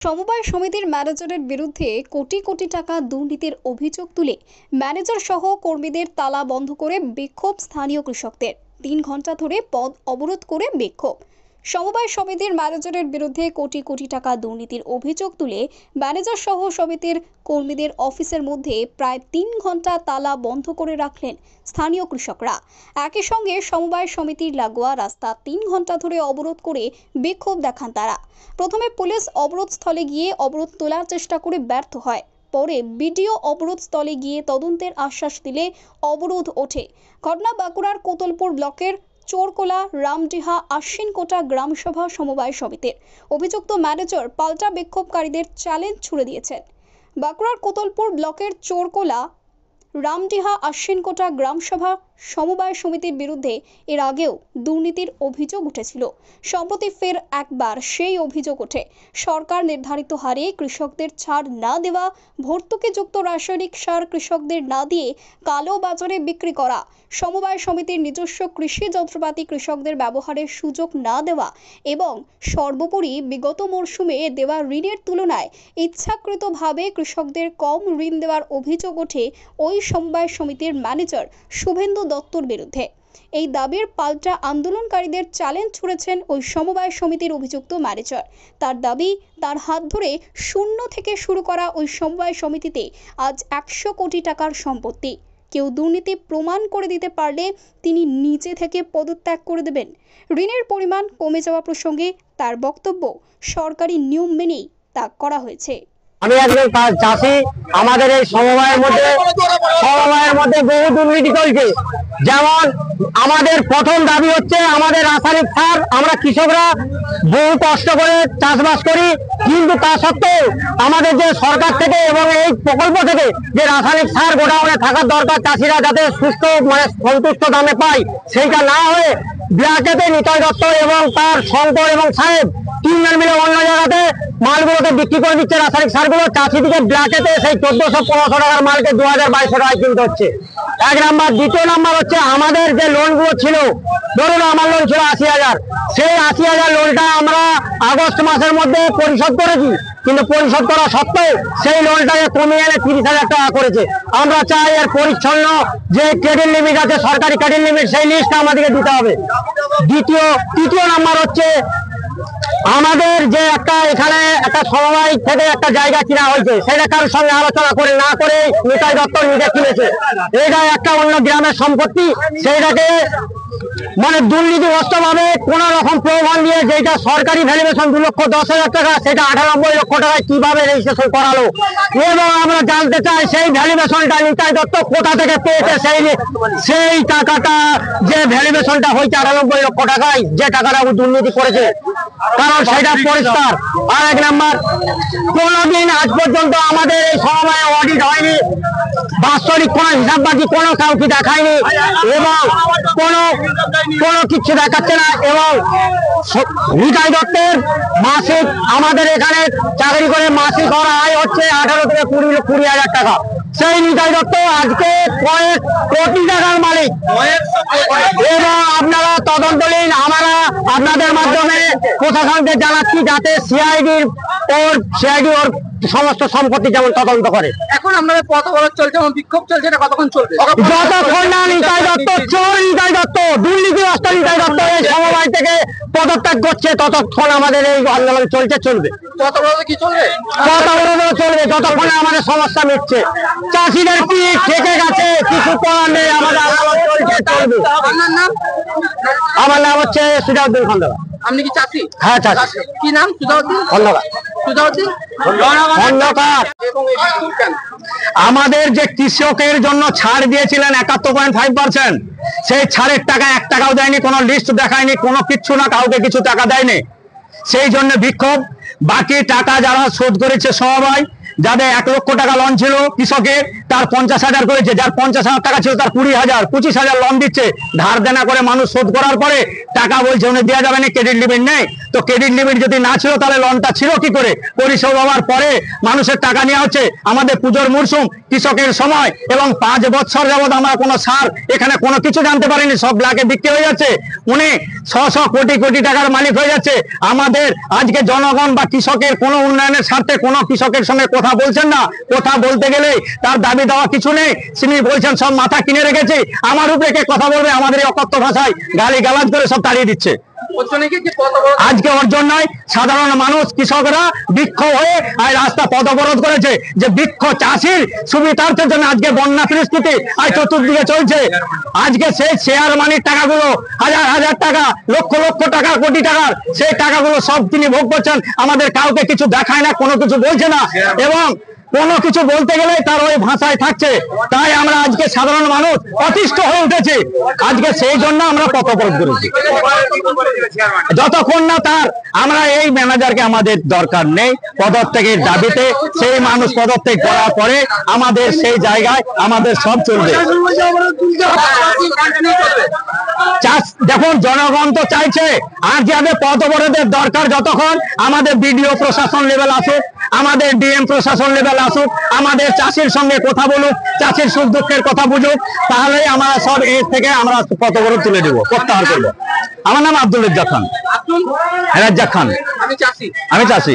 সমবায় সমিতির ম্যানেজারের বিরুদ্ধে কোটি কোটি টাকা দুর্নীতির অভিযোগ তুলে ম্যানেজার সহ কর্মীদের তালা বন্ধ করে বিক্ষোভ স্থানীয় কৃষকদের। 3 ঘন্টা ধরে পথ অবরোধ করে বিক্ষোভ। সমবায় সমিতির ম্যানেজারের বিরুদ্ধে কোটি কোটি টাকা দুর্নীতির অভিযোগ তুলে ম্যানেজার সহ সমিতির কর্মীদের অফিসের মধ্যে প্রায় 3 ঘন্টা তালা বন্ধ করে রাখলেন স্থানীয় কৃষকরা। একই সঙ্গে সমবায় সমিতির লাগোয়া রাস্তা 3 ঘন্টা ধরে অবরোধ করে বিক্ষোভ দেখান তারা। প্রথমে পুলিশ অবরোধস্থলে গিয়ে অবরোধ তোলার চেষ্টা করে ব্যর্থ হয়। পরে বিডিও অবরোধস্থলে গিয়ে তদন্তের আশ্বাস দিলে অবরোধ ওঠে। ঘটনা বাঁকুড়ার কোতলপুর ব্লকের চোরকোলা রামডিহা আশ্বিনকোটা গ্রামসভা সমবায় সমিতির। অভিযুক্ত ম্যানেজার পাল্টা বিক্ষোভকারীদের চ্যালেঞ্জ ছুড়ে দিয়েছেন। বাঁকুড়ার কোতলপুর ব্লকের চোরকোলা রামডিহা আশ্বিনকোটা গ্রামসভা সমবায় সমিতির বিরুদ্ধে এর আগেও দুর্নীতির অভিযোগ উঠেছিল। সম্প্রতি ফের একবার সেই অভিযোগ ওঠে। সরকার নির্ধারিত হারে কৃষকদের ছাড় না দেওয়া, ভর্তুকিযুক্ত রাসায়নিক সার কৃষকদের না দিয়ে কালো বাজারে বিক্রি করা, সমবায় সমিতির নিজস্ব কৃষি যন্ত্রপাতি কৃষকদের ব্যবহারের সুযোগ না দেওয়া এবং সর্বোপরি বিগত মরশুমে দেওয়া ঋণের তুলনায় ইচ্ছাকৃতভাবে কৃষকদের কম ঋণ দেওয়ার অভিযোগ ওঠে ওই সমবায় সমিতির ম্যানেজার শুভেন্দু দত্তর বিরুদ্ধে। এই দাবির পাল্টা আন্দোলনকারীদের চ্যালেঞ্জ ছুড়েছেন ওই সমবায় সমিতির অভিযুক্ত ম্যানেজার। তার দাবি, তার হাত ধরে শূন্য থেকে শুরু করা ওই সমবায় সমিতিতে আজ 100 কোটি টাকার সম্পত্তি। কেউ দুর্নীতি প্রমাণ করে দিতে পারলে তিনি নিজে থেকে পদত্যাগ করে দেবেন। ঋণের পরিমাণ কমে যাওয়া প্রসঙ্গে তার বক্তব্য, সরকারি নিয়ম মেনেই তা করা হয়েছে। আমি একজন চাষি। আমাদের এই সমবায়ের মধ্যে বহু দুর্নীতি চলছে। যেমন আমাদের প্রথম দাবি হচ্ছে আমাদের রাসায়নিক সার। আমরা কৃষকরা বহু কষ্ট করে চাষবাস করি, কিন্তু তা সত্ত্বেও আমাদের যে সরকার থেকে এবং এই প্রকল্প থেকে যে রাসায়নিক সার গোডাউনে থাকার দরকার, চাষিরা যাতে সুস্থ সন্তুষ্ট দামে পায়, সেইটা না হয়ে ব্ল্যাকেতে নিতাই দত্ত এবং তার শঙ্কর এবং সাহেব 3 জন মিলে অন্য জায়গাতে মালগুলোকে বিক্রি করে দিচ্ছে। রাসায়নিক সারগুলো চাষিদিকে ব্ল্যাকেতে সেই 1400-1500 টাকার মালকে 2000-2200 টাকায় কিনতে হচ্ছে। 1 নাম্বার। দ্বিতীয় নাম্বার হচ্ছে আমাদের যে লোনগুলো ছিল, ধরুন আমার লোন ছিল 80,000, সেই 80,000 লোনটা আমরা আগস্ট মাসের মধ্যে পরিশোধ করেছি, কিন্তু পরিশোধ করা সত্ত্বেও সেই লোনটাকে কমিয়ে এনে 30,000 টাকা করেছে। আমরা চাই এর পরিচ্ছন্ন যে ক্রেডিট লিমিট আছে, সরকারি ক্রেডিট লিমিট, সেই লিস্টটা আমাদেরকে দিতে হবে। তৃতীয় নাম্বার হচ্ছে আমাদের যে এখানে একটা সমবায় থেকে একটা জায়গা কিনা হয়েছে, সেটা কারোর সঙ্গে আলোচনা করে না করে নিতাই দত্ত নিজে কিনেছে। এটা একটা অন্য গ্রামের সম্পত্তি, সেইটাকে দুর্নীতিগ্রস্ত ভাবে কোন রকম প্রমাণ দিয়ে যেটা সরকারি ভ্যালুয়েশন 2,10,000 টাকা, সেটা 98 লক্ষ টাকায় কিভাবে রেজিস্ট্রেশন করালো। এবং আমরা জানতে চাই সেই ভ্যালুয়েশনটা নিতাই দত্ত কোথা থেকে পেয়েছে। সেই টাকাটা যে ভ্যালুয়েশনটা হয়েছে 98 লক্ষ টাকায়, যে টাকাটা দুর্নীতি করেছে, কারণ সেটা পরিষ্কার। আর 1 নাম্বার, কোনদিন আজ পর্যন্ত আমাদের এই সমবায়ে অডিট হয়নি, বাৎসরিক কোন হিসাববাজি কোনো কাউকে দেখায়নি এবং কোনো কিছু দেখাচ্ছে না। এবং নিতাই দত্তের মাসিক, আমাদের এখানে চাকরি করে মাসিক আয় হচ্ছে 18 থেকে 20,000 টাকা। সেই নিতাই দত্ত আজকে কয়েক কোটি টাকার মালিক। এবং আপনারা তদন্ত নিন। আমরা আপনাদের মাধ্যমে প্রশাসনকে জানাচ্ছি যাতে সিআইডি ওর সমস্ত সম্পত্তি যেমন তদন্ত করে। এখন আমাদের পথ অবরোধ চলছে এবং বিক্ষোভ চলছে, এটা কতক্ষণ চলবে? যতক্ষণ না নিতাই দত্ত, চোর নিতাই দত্ত, দুর্নীতিগ্রস্ত নিতাই দত্ত এই সমবায় থেকে পদত্যাগ করছে, ততক্ষণ আমাদের এই আন্দোলন চলবে। পথ অবরোধ কি চলবে? পথ অবরোধ চলবে যতক্ষণ আমাদের সমস্যা মিটছে। চাষিদের কি ঠেকে গেছে, কিছু করার নেই, আমাদের আন্দোলন চলবে। আপনার নাম? আমার নাম হচ্ছে সুজাউদ্দিন খন্দকার। আপনি কি চাষি? হ্যাঁ, চাষি। কি নাম? সুজাউদ্দিন খন্দকার। আমাদের যে কৃষকের জন্য ছাড় দিয়েছিলেন 71.5%, সেই ছাড়ের টাকা 1 টাকাও দেয়নি, কোনো লিস্ট দেখায়নি, কোনো কিচ্ছু না, কাউকে কিছু টাকা দেয়নি। সেই জন্য বিক্ষোভ। বাকি টাকা যারা শোধ করেছে সমবায়, যাদের 1 লক্ষ টাকা লোন ছিল কৃষকের, তার 50,000 করেছে, যার 50,000 টাকা ছিল তার 20,000 25,000 লোন দিচ্ছে, ধার দেনা করে মানুষ শোধ করার পরে টাকা বলছে উনি দেওয়া যাবে না, ক্রেডিট লিমিট নেই। তো ক্রেডিট লিমিট যদি না ছিল তাহলে লোনটা ছিল কি করে? পরিষেবা হওয়ার পরে মানুষের টাকা নেওয়া হচ্ছে। আমাদের পুজোর মরশুম, কৃষকের সময়, এবং 5 বছর যাবত আমরা কোনো সার এখানে কোনো কিছু জানতে পারিনি, সব ব্ল্যাকে বিক্রি হয়ে যাচ্ছে। উনি 600 কোটি কোটি টাকার মালিক হয়ে যাচ্ছে। আমাদের আজকে জনগণ বা কৃষকের কোনো উন্নয়নের স্বার্থে কোনো কৃষকের সঙ্গে কথা বলছেন না। কথা বলতে গেলে তার দাবি দেওয়া কিছু নেই, তিনি বলছেন সব মাথা কিনে রেখেছে, আমার উপরে কে কথা বলবে, আমাদের এই অকথ্য ভাষায় গালি গালাজ করে সব তাড়িয়ে দিচ্ছে। ওর জন্য কি পথ অবরোধ? আজকে ওর জন্যই সাধারণ মানুষ, কৃষকরা বিক্ষোভ হয়ে আর রাস্তা পথ অবরোধ করেছে, যে বৃক্ষ চাষির সুবিধার্থের জন্য আজকে বন্যা পরিস্থিতি আর চতুর্দিকে চলছে। আজকে সেই শেয়ার মানির টাকাগুলো, হাজার হাজার টাকা, লক্ষ লক্ষ টাকা, কোটি টাকার সেই টাকাগুলো সব তিনি ভোগ করছেন। আমাদের কাউকে কিছু দেখায় না, কোনো কিছু বলছে না, এবং কোনো কিছু বলতে গেলে তার ওই ভাষায় থাকছে। তাই আমরা আজকে সাধারণ মানুষ অতিষ্ঠ হয়ে উঠেছি। আজকে সেই জন্য আমরা পথ অবরোধ করেছি। যতক্ষণ না তার, আমরা এই ম্যানেজারকে আমাদের দরকার নেই, পদত্যাগের দাবিতে সেই মানুষ পদত্যাগ করার পরে আমাদের সেই জায়গায় আমাদের সব চলবে। চাষ দেখুন, জনগণ তো চাইছে, আর যাদের পথ অবরোধের দরকার, যতক্ষণ আমাদের বিডিও প্রশাসন লেভেল আসুক, আমাদের ডিএম প্রশাসন লেভেল আসুক, আমাদের চাষির সঙ্গে কথা বলুক, চাষির সুখ দুঃখের কথা বুঝুক, তাহলেই আমরা সব এর থেকে আমরা পথ অবরোধ তুলে দেবো, প্রত্যাহার করবো। আমার নাম আব্দুল রাজ্জাক খান। আব্দুল রাজ্জাক খান। আমি চাষি। আমি চাষি।